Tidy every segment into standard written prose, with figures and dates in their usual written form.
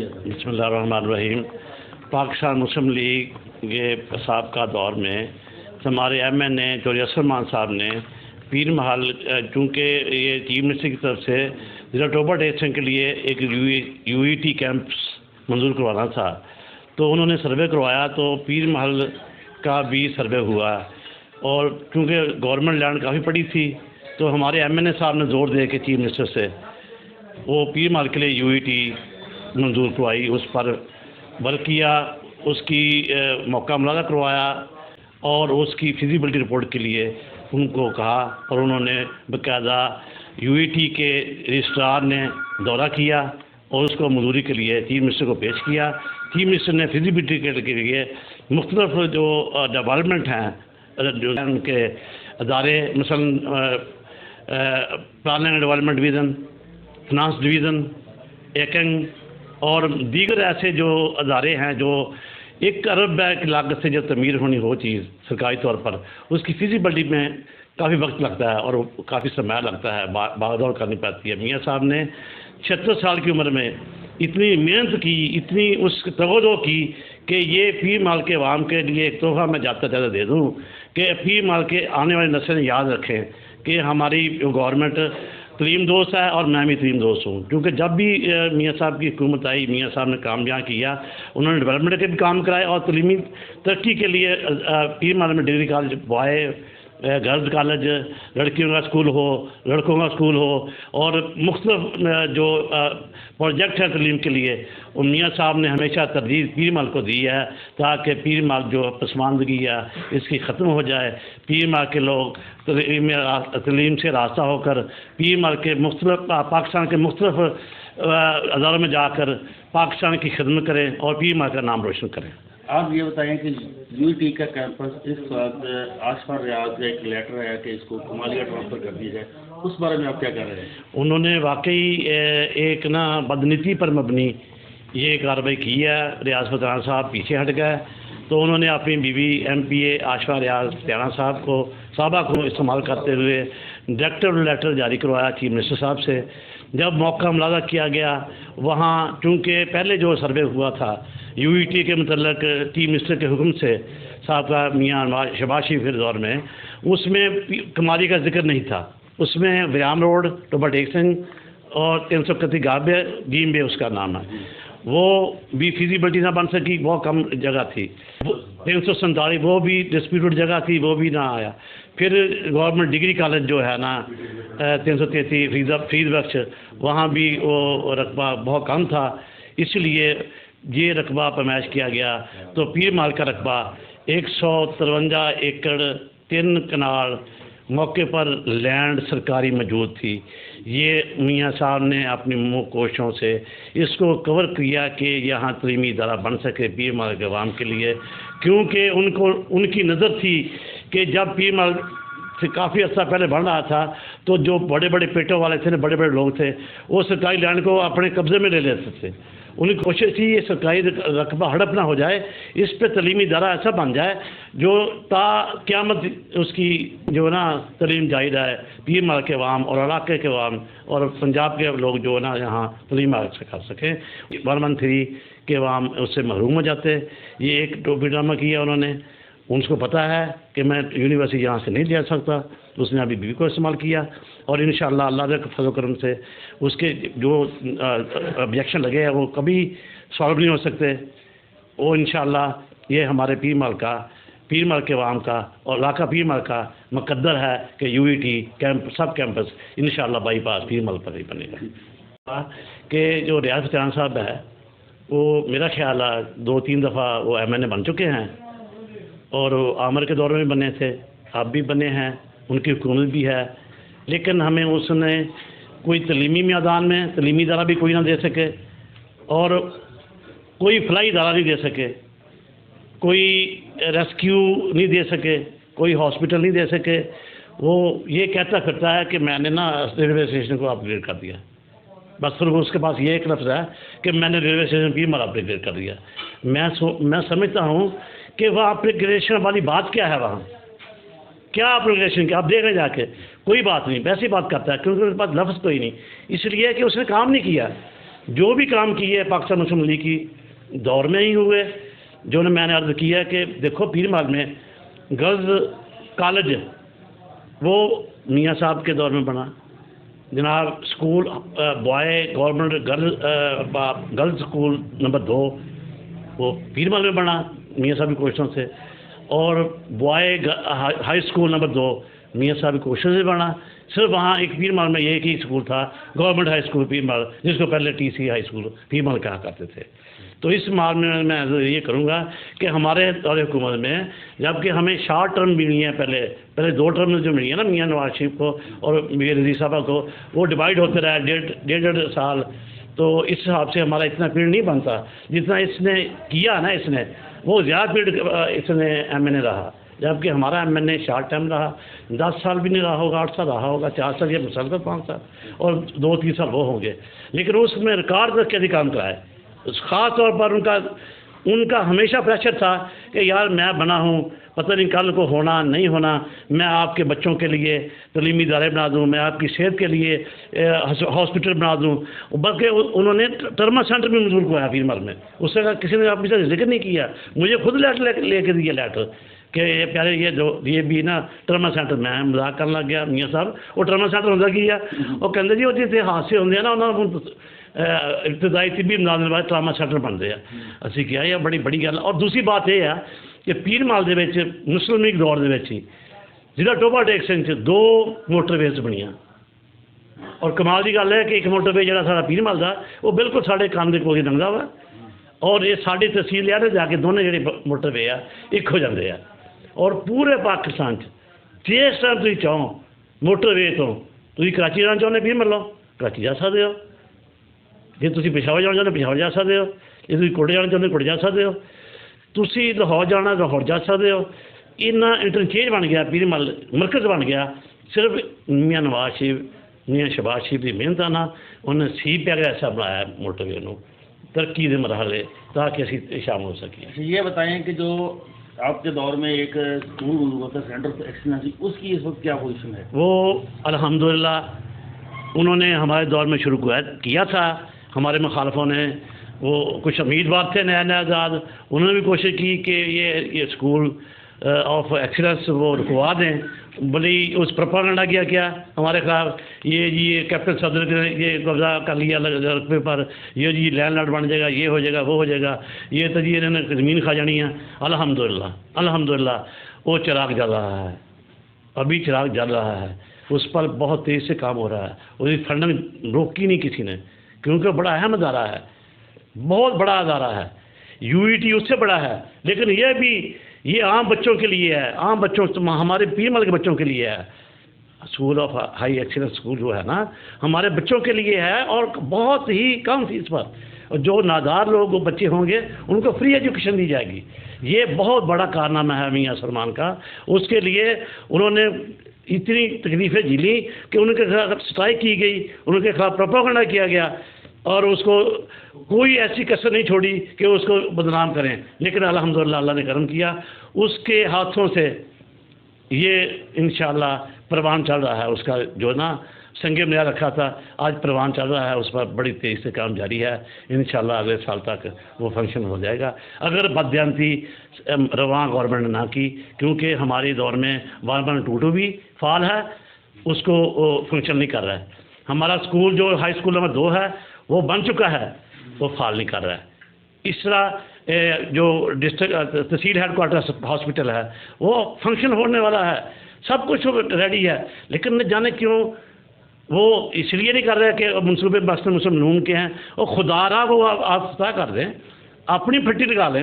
کیا تھا؟ بسم اللہ الرحمن الرحیم۔ پاکستان مسلم لیگ کے سابقہ دور میں ہمارے ایم این اے چودھری اسرمان صاحب نے پیر محل، چونکہ یہ چیف منسٹر کی طرف سے ضلع ٹوبہ ٹیک سنگھ کے لیے ایک یو ای ٹی کیمپس منظور کروانا تھا، تو انہوں نے سروے کروایا تو پیر محل کا بھی سروے ہوا، اور چونکہ گورنمنٹ لینڈ کافی پڑی تھی تو ہمارے ایم این اے صاحب نے زور دے کے چیف منسٹر سے وہ پیر محل کے لیے یو ای ٹی منظور کروائی، اس پر ورک کیا، اس کی موقع ملاحظہ کروایا اور اس کی فیزیبلٹی رپورٹ کے لیے ان کو کہا، اور انہوں نے باقاعدہ یو ای ٹی کے رجسٹرار نے دورہ کیا اور اس کو منظوری کے لیے چیف منسٹر کو پیش کیا۔ چیف منسٹر نے فیزیبلٹی کے لیے مختلف جو ڈیولپمنٹ ہیں جو ان کے ادارے، مثلاً planning and development division, finance division, ایکنگ اور دیگر ایسے جو ادارے ہیں جو 1 ارب کی لاگت سے جو تعمیر ہونی ہو چیز سرکاری طور پر، اس کی فیزیبلٹی میں کافی وقت لگتا ہے اور کافی سرمایہ لگتا ہے، بھاگ دوڑ کرنی پڑتی ہے۔ میاں صاحب نے 76 سال کی عمر میں اتنی محنت کی، اتنی اس توجہ کی کہ یہ پیر محل کے عوام کے لیے ایک تحفہ میں جاتا جاتا دے دوں کہ پیر محل کے آنے والی نسلیں یاد رکھیں کہ ہماری گورنمنٹ تعلیم دوست ہے اور میں بھی تعلیم دوست ہوں، کیونکہ جب بھی میاں صاحب کی حکومت آئی، میاں صاحب نے کام یہاں کیا، انہوں نے ڈیولپمنٹ کے بھی کام کرائے اور تعلیمی ترقی کے لیے پیر محل میں degree college, boy girls college, لڑکیوں کا اسکول ہو، لڑکوں کا اسکول ہو، اور مختلف جو پروجیکٹ ہیں تعلیم کے لیے، اور میاں صاحب نے ہمیشہ ترجیح پیر محل کو دی ہے تاکہ پیر محل جو پسماندگی ہے اس کی ختم ہو جائے، پیر محل کے لوگ تعلیم سے راستہ ہو کر پیر محل کے مختلف پاکستان کے مختلف اداروں میں جا کر پاکستان کی خدمت کریں اور پیر محل کا نام روشن کریں۔ آپ یہ بتائیں کہ یو ای ٹی کا کیمپس اس وقت آصفہ ریاض کا ایک لیٹر آیا کہ اس کو کمالیہ ٹرانسفر کر دیا جائے، اس بارے میں آپ کیا کہہ رہے ہیں؟ انہوں نے واقعی ایک بدنیتی پر مبنی یہ کارروائی کی ہے۔ ریاض فتح صاحب پیچھے ہٹ گئے تو انہوں نے اپنی بیوی ایم پی اے آصفہ ریاض فتح صاحبہ کو استعمال کرتے ہوئے ڈائریکٹر لیٹر جاری کروایا چیف منسٹر صاحب سے۔ جب موقع ملاحظہ کیا گیا وہاں، چونکہ پہلے جو سروے ہوا تھا یو ای ٹی کے متعلق چیف منسٹر کے حکم سے سابقہ میاں شہباز شریف کے دور میں، اس میں کماری کا ذکر نہیں تھا، اس میں ویرام روڈ، ٹوبہ ٹیک سنگھ اور 331 گابے جیم بے اس کا نام ہے، وہ بھی فیزیبلٹی نہ بن سکی، بہت کم جگہ تھی۔ 347 وہ بھی ڈسپیوٹڈ جگہ تھی، وہ بھی نہ آیا۔ پھر گورنمنٹ ڈگری کالج جو ہے نا 333 فریز بخش، وہاں بھی وہ رقبہ بہت کم تھا، اس لیے یہ رقبہ پیمائش کیا گیا تو پیر محل کا رقبہ 153 ایکڑ 3 کنال موقع پر لینڈ سرکاری موجود تھی۔ یہ میاں صاحب نے اپنی کوششوں سے اس کو کور کیا کہ یہاں تعلیمی ادارہ بن سکے پیر محل کے عوام کے لیے، کیونکہ ان کی نظر تھی کہ جب پیر محل سے کافی عرصہ پہلے بڑھ رہا تھا تو جو بڑے بڑے پیٹوں والے تھے، بڑے بڑے لوگ تھے، وہ سرکاری لینڈ کو اپنے قبضے میں لے لیتے تھے۔ ان کی کوشش تھی یہ سرکاری رقبہ ہڑپ نہ ہو جائے، اس پہ تعلیمی ادارہ ایسا بن جائے جو تا قیامت اس کی جو تعلیم جاری رہے، پیر محل کے عوام اور علاقے کے عوام اور پنجاب کے لوگ جو یہاں تعلیم حاصل کر سکیں۔ 113 کے عوام اس سے محروم ہو جاتے۔ یہ ایک ٹوپی ڈرامہ کیا انہوں نے، ان کو پتہ ہے کہ میں یونیورسٹی یہاں سے نہیں لے سکتا، اس نے ابھی بیوی کو استعمال کیا، اور انشاءاللہ اللہ کے فضل و کرم سے اس کے جو آبجیکشن لگے ہیں وہ کبھی سالو نہیں ہو سکتے۔ وہ انشاءاللہ یہ ہمارے پیر محل کے عوام کا اور علاقہ پیر محل کا مقدر ہے کہ U E T sub campus انشاءاللہ بائی پاس پیر محل پر ہی بنے گا۔ کہ جو ریاض فتح صاحب ہے وہ میرا خیال ہے 2-3 دفعہ وہ ایم این اے بن چکے ہیں، اور عامر کے دور میں بنے تھے، اب بھی بنے ہیں، ان کی حکومت بھی ہے، لیکن ہمیں اس نے کوئی تعلیمی میدان میں تعلیمی ادارہ بھی کوئی نہ دے سکے، اور کوئی فلاحی ادارہ نہیں دے سکے، کوئی ریسکیو نہیں دے سکے، کوئی ہاسپٹل نہیں دے سکے۔ وہ یہ کہتا پھرتا ہے کہ میں نے ریلوے اسٹیشن کو اپ گریڈ کر دیا، بس صرف اس کے پاس یہ ایک لفظ ہے کہ میں نے ریلوے اسٹیشن پیر محل اپ گریڈ کر دیا۔ میں سمجھتا ہوں کہ وہ اپگریڈیشن والی بات کیا ہے، وہاں کیا اپگریڈیشن کی آپ دیکھ رہے جا کے کوئی بات نہیں، ویسی بات کرتا ہے کیونکہ اس کے پاس لفظ کوئی نہیں، اس لیے کہ اس نے کام نہیں کیا۔ جو بھی کام کیے پاکستان مسلم لیگ کی دور میں ہی ہوئے. جو میں نے عرض کیا کہ دیکھو پیر محل میں گرلز کالج وہ میاں صاحب کے دور میں بنا, جناب school boy government girls school number 2 وہ پیر محل میں بنا میاں صاحب کی کوششوں سے, اور بوائے ہائی اسکول نمبر 2 میاں صاحب کی کوششوں سے بنا. صرف وہاں ایک پیر محل میں ایک ہی اسکول تھا, گورنمنٹ ہائی اسکول پیر محل, جس کو پہلے ٹی سی ہائی اسکول پیر محل کہا کرتے تھے. تو اس محل میں میں یہ کروں گا کہ ہمارے دور حکومت میں جبکہ ہمیں شارٹ ٹرم بھی نہیں ہے, پہلے 2 ٹرم جو ملی ہے نا میاں نواز شریف کو اور میر رضی صاحبہ کو, وہ ڈیوائڈ ہوتے رہے 1.5 سال. تو اس حساب سے ہمارا اتنا پیریڈ نہیں بنتا جتنا اس نے کیا نا. اس نے وہ زیادہ پیریڈ اس نے ایم این اے رہا, جبکہ ہمارا M N A short time رہا, 10 سال بھی نہیں رہا ہوگا, 8 سال رہا ہوگا, 4 سال یہ مسلسل 5 سال اور 2-3 سال وہ ہوں گے. لیکن اس میں ریکارڈ رکھ کے بھی کام کرائے. خاص طور پر ان کا ہمیشہ پریشر تھا کہ یار میں بنا ہوں, پتہ نہیں کل کو ہونا نہیں ہونا, میں آپ کے بچوں کے لیے تعلیمی ادارے بنا دوں, میں آپ کی صحت کے لیے ہاسپٹل بنا دوں. بلکہ انہوں نے ٹرما سینٹر بھی منظور کرایا پیر محل میں. اس سے کسی نے اپنی سے ذکر نہیں کیا, مجھے خود لیٹر لے کے دیا لیٹر کہ یہ پیارے یہ بھی نا ٹرما سینٹر. میں مذاق کرنے لگ گیا میاں صاحب وہ ٹرما سینٹر ہوتا کی ہے, وہ کہتے جی وہ جتنے حادثے ہوتے ہیں نا انہوں نے ابتدائی طبی امداد بعد ٹراما سینٹر بنتے ہیں. اسی کیا یہ بڑی گل. اور دوسری بات یہ ہے کہ پیر محل دے مسلم لیگ دور دے ضلع ٹوبا ٹیک سنگھ 2 موٹر ویز بنیاں, اور کمال کی گل ہے کہ ایک موٹر وے جہاں سارا پیر محل کا وہ بالکل سارے کام کے کول لنگتا وا, اور یہ ساری تحصیل ہے جا کے دونوں جڑے موٹر وے ایک ہو جاتے ہیں. اور پورے پاکستان جس ٹائم تھی چاہو موٹر وے تو تھی کراچی جانا چاہتے پیر محل کراچی جا سکتے ہو, جی تھی پشاور جانا چاہتے پشاور جا سکتے ہو, جی تھی کوٹے جانا چاہتے کوٹے جا سکتے ہو, تھی لاہور جانا لاہور جا سکتے ہو. اتنا انٹرچینج بن گیا پیر محل مرکز بن گیا. صرف میاں نواز شریف میاں شہباز شریف کی محنت آنا انہیں سی پہ ایسا بنایا موٹر وے ترقی کے مرحلے تاکہ اسی شامل ہو سکیں. یہ بتائیں کہ جو آپ کے دور میں ایک اسکول ہوا تھا سینٹر آف ایکسلنس, اس کی اس وقت کیا پوزیشن ہے؟ وہ الحمدللہ انہوں نے ہمارے دور میں شروع کیا تھا. ہمارے مخالفوں نے, وہ کچھ امیدوار تھے نئے آزاد, انہوں نے بھی کوشش کی کہ یہ اسکول آف ایکسلنس وہ رکوا دیں. بلی اس پروپیگنڈا کیا ہمارے خلاف, یہ کیپٹن صدر نے یہ قبضہ کر لیا رقبے پر, یہ جی لینڈ لارڈ بن جائے گا, یہ ہو جائے گا وہ ہو جائے گا, یہ تو جی انہوں نے زمین کھا جانی ہے. الحمدللہ وہ چراغ جل رہا ہے, ابھی چراغ جل رہا ہے, اس پر بہت تیز سے کام ہو رہا ہے. اس فنڈنگ روکی نہیں کسی نے, کیونکہ بڑا اہم ادارہ ہے, بہت بڑا ادارہ ہے. UET اس سے بڑا ہے, لیکن یہ بھی یہ عام بچوں کے لیے ہے, عام بچوں ہمارے پیر محل کے بچوں کے لیے ہے. School of high excellence school جو ہے نا ہمارے بچوں کے لیے ہے, اور بہت ہی کم فیس پر. اور جو نادار لوگ بچے ہوں گے ان کو فری ایجوکیشن دی جائے گی. یہ بہت بڑا کارنامہ ہے میاں سلمان کا. اس کے لیے انہوں نے اتنی تکلیفیں جھیلی کہ ان کے خلاف اسٹرائک کی گئی, ان کے خلاف پروپیگنڈا کیا گیا, اور اس کو کوئی ایسی کسر نہیں چھوڑی کہ اس کو بدنام کریں. لیکن الحمدللہ اللہ نے کرم کیا, اس کے ہاتھوں سے یہ انشاءاللہ پروان چل رہا ہے. اس کا جو نا سنگے میں رکھا تھا آج پروان چل رہا ہے, اس پر بڑی تیزی سے کام جاری ہے. انشاءاللہ اگلے سال تک وہ فنکشن ہو جائے گا, اگر بددیانتی رواں گورنمنٹ نے نہ کی, کیونکہ ہمارے دور میں 112 بھی فعال ہے, اس کو فنکشن نہیں کر رہا ہے. ہمارا اسکول جو ہائی اسکول نمبر 2 ہے وہ بن چکا ہے, وہ فعال نہیں کر رہا ہے. اس طرح جو ڈسٹرکٹ تحصیل ہیڈ کوارٹر ہاسپٹل ہے وہ فنکشن ہونے والا ہے, سب کچھ ریڈی ہے, لیکن نہ جانے کیوں وہ اس لیے نہیں کر رہے کہ منصوبے مسلم نون کے ہیں. اور خدا رہا وہ آپ طے کر دیں, اپنی پھٹی نکالیں.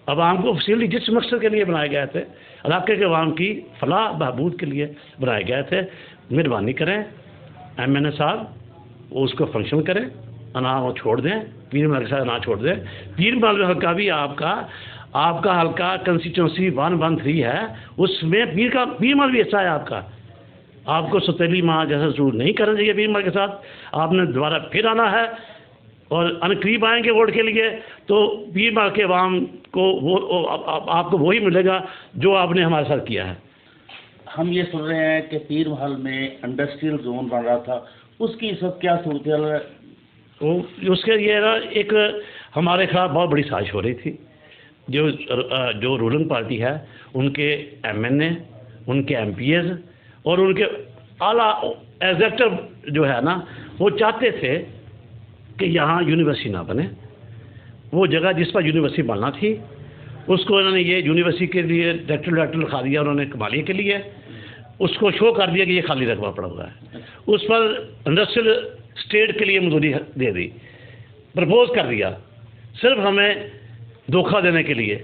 عوام کو فیسلٹی جس مقصد کے لیے بنائے گئے تھے, علاقے کے عوام کی فلاح بہبود کے لیے بنائے گئے تھے, مہربانی کریں MNA صاحب وہ اس کو فنکشن کریں, نہ وہ چھوڑ دیں, پیر محل کے ساتھ نہ چھوڑ دیں. پیر محل حلقہ بھی آپ کا حلقہ کنسٹیچوئنسی 113 ہے, اس میں پیر محل بھی اچھا ہے آپ کا. آپ کو ستیلی ماں جیسا سلوک نہیں کرنا چاہیے پیر محل کے ساتھ. آپ نے دوبارہ پھر آنا ہے, اور قریب آئیں گے ووٹ کے لیے تو پیر محل کے عوام کو آپ کو وہی ملے گا جو آپ نے ہمارے ساتھ کیا ہے. ہم یہ سن رہے ہیں کہ پیر محل میں انڈسٹریل زون بن رہا تھا, اس کی اس وقت کیا صورتحال ہے؟ اس کے یہ نا ایک ہمارے خلاف بہت بڑی سازش ہو رہی تھی. جو رولنگ پارٹی ہے ان کے ایم این اے، ان کے ایم پی ایز اور ان کے اعلیٰ ایگزیکٹو جو ہے نا وہ چاہتے تھے کہ یہاں یونیورسٹی نہ بنے. وہ جگہ جس پر یونیورسٹی بننا تھی اس کو انہوں نے یہ یونیورسٹی کے لیے ڈائریکٹر لکھا دیا انہوں نے کمالیے کے لیے. اس کو شو کر دیا کہ یہ خالی رقبہ پڑا ہوا ہے. اس پر انڈسٹریل اسٹیٹ کے لیے منظوری دے دی، پرپوز کر دیا صرف ہمیں دھوکہ دینے کے لیے.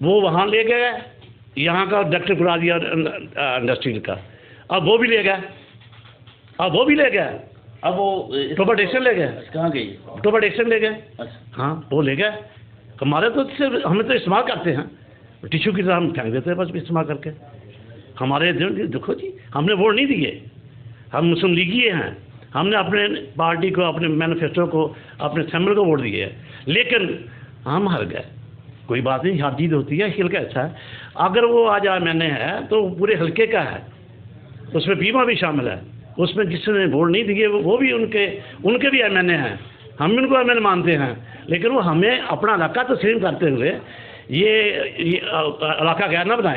وہ وہاں لے گئے، یہاں کا ڈائریکٹر کرا دیا انڈسٹریل کا. اب وہ بھی لے گئے، اب وہ ٹوبا ڈیکسن لے گئے. کہاں گئی؟ ٹوبا ڈیکسن لے گئے. اچھا. ہاں وہ لے گئے. ہمارے تو صرف ہمیں تو استعمال کرتے ہیں، ٹیشو کی طرح ہم پھینک دیتے ہیں بس استعمال کر کے. ہمارے دیکھو جی ہم نے ووٹ نہیں دیے، ہم مسلم لیگی ہیں، ہم نے اپنے پارٹی کو، اپنے مینیفیسٹو کو، اپنے اسمبلی کو ووٹ دیے، لیکن ہم ہار گئے. کوئی بات نہیں، ہار جیت ہوتی ہے، حلقہ ایسا ہے. اگر وہ آج میں نے ہے تو پورے حلقے کا ہے، اس میں بیما بھی شامل ہے. اس میں جس نے ووٹ نہیں دیے وہ بھی ان کے بھی ایم این اے ہیں، ہم ان کو ایم این اے مانتے ہیں، لیکن وہ ہمیں اپنا علاقہ تسلیم کرتے ہوئے یہ علاقہ غیر نہ بنائیں.